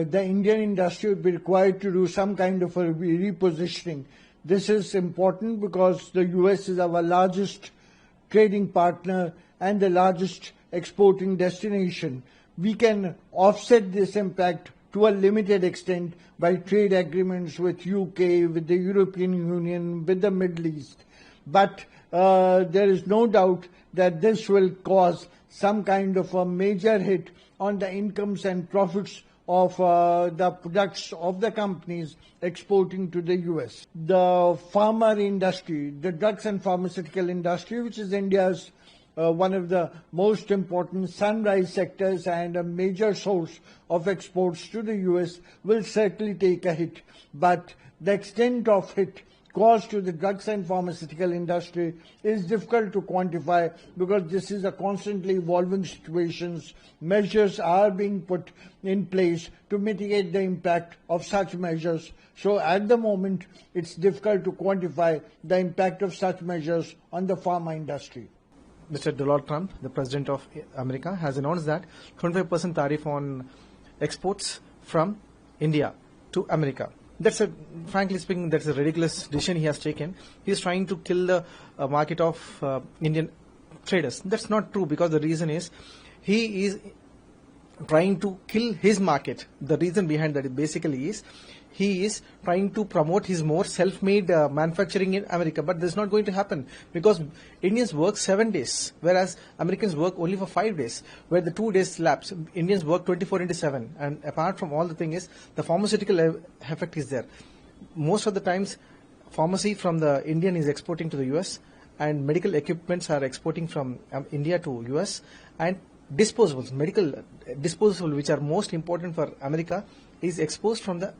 the Indian industry would be required to do some kind of a repositioning. This is important because the US is our largest trading partner and the largest exporting destination. We can offset this impact to a limited extent by trade agreements with UK, with the European Union, with the Middle East. But there is no doubt that this will cause some kind of a major hit on the incomes and profits of the products of the companies exporting to the US. The pharma industry, the drugs and pharmaceutical industry, which is India's one of the most important sunrise sectors and a major source of exports to the US, will certainly take a hit. But the extent of hit caused to the drugs and pharmaceutical industry is difficult to quantify because this is a constantly evolving situation. Measures are being put in place to mitigate the impact of such measures. So at the moment, it's difficult to quantify the impact of such measures on the pharma industry. Mr. Donald Trump, the President of America, has announced that 25% tariff on exports from India to America. Frankly speaking, that's a ridiculous decision he has taken. He is trying to kill the market of Indian traders. That's not true because the reason is he is trying to kill his market. The reason behind that basically is he is trying to promote his more self-made manufacturing in America, but this is not going to happen because Indians work 7 days, whereas Americans work only for 5 days, where the 2 days lapse. Indians work 24/7, and apart from all the thing is the pharmaceutical effect is there. Most of the times, pharmacy from the Indian is exporting to the US, and medical equipments are exporting from India to US, and disposables, medical disposables, which are most important for America, is exposed from the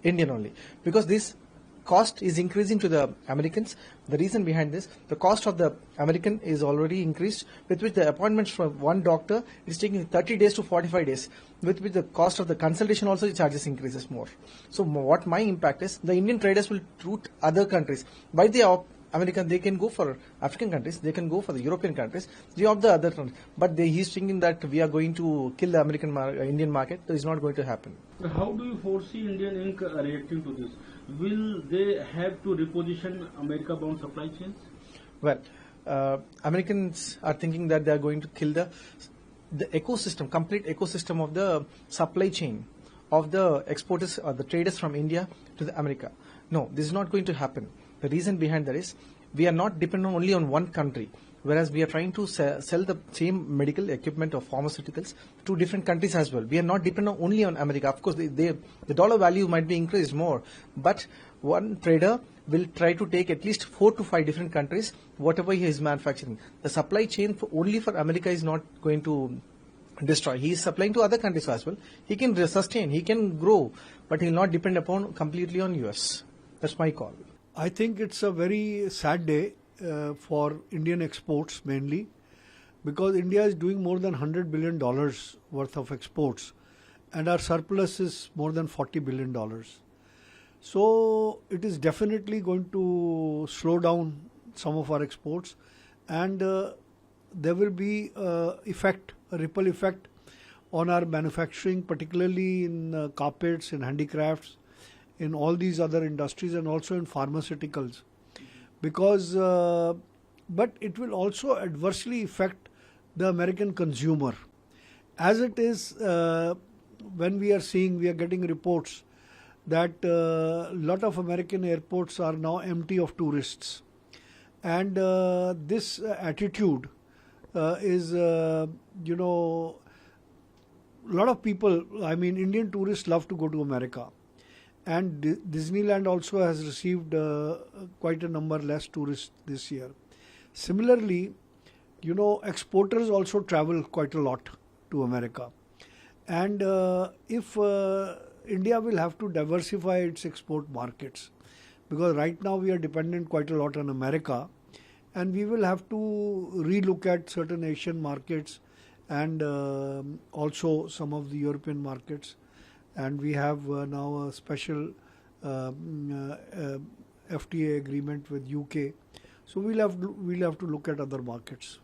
Indian only, because this cost is increasing to the Americans. The reason behind this, the cost of the American is already increased, with which the appointments from one doctor is taking 30 days to 45 days, with which the cost of the consultation also charges increases more. So what my impact is, the Indian traders will route other countries. By the American, they can go for African countries, they can go for the European countries, they opt the other countries. But he's thinking that we are going to kill the Indian market. That is not going to happen. How do you foresee Indian Inc. reacting to this? Will they have to reposition America-bound supply chains? Well, Americans are thinking that they are going to kill the ecosystem, complete ecosystem of the supply chain of the exporters or the traders from India to the America. No, this is not going to happen. The reason behind that is we are not dependent only on one country, whereas we are trying to sell the same medical equipment or pharmaceuticals to different countries as well. We are not dependent only on America. Of course, the dollar value might be increased more, but one trader will try to take at least 4 to 5 different countries, whatever he is manufacturing. The supply chain only for America is not going to destroy. He is supplying to other countries as well. He can sustain, he can grow, but he will not depend upon completely on US. That's my call. I think it's a very sad day for Indian exports mainly, because India is doing more than $100 billion worth of exports and our surplus is more than $40 billion. So it is definitely going to slow down some of our exports, and there will be a ripple effect on our manufacturing, particularly in carpets, in handicrafts, in all these other industries, and also in pharmaceuticals, because but it will also adversely affect the American consumer. As it is, when we are getting reports that a lot of American airports are now empty of tourists, and this attitude is, a lot of people, Indian tourists love to go to America. And Disneyland also has received quite a number less tourists this year. Similarly, exporters also travel quite a lot to America. And if India will have to diversify its export markets, because right now we are dependent quite a lot on America, and we will have to relook at certain Asian markets and also some of the European markets. And we have now a special FTA agreement with UK. So we'll have to look at other markets.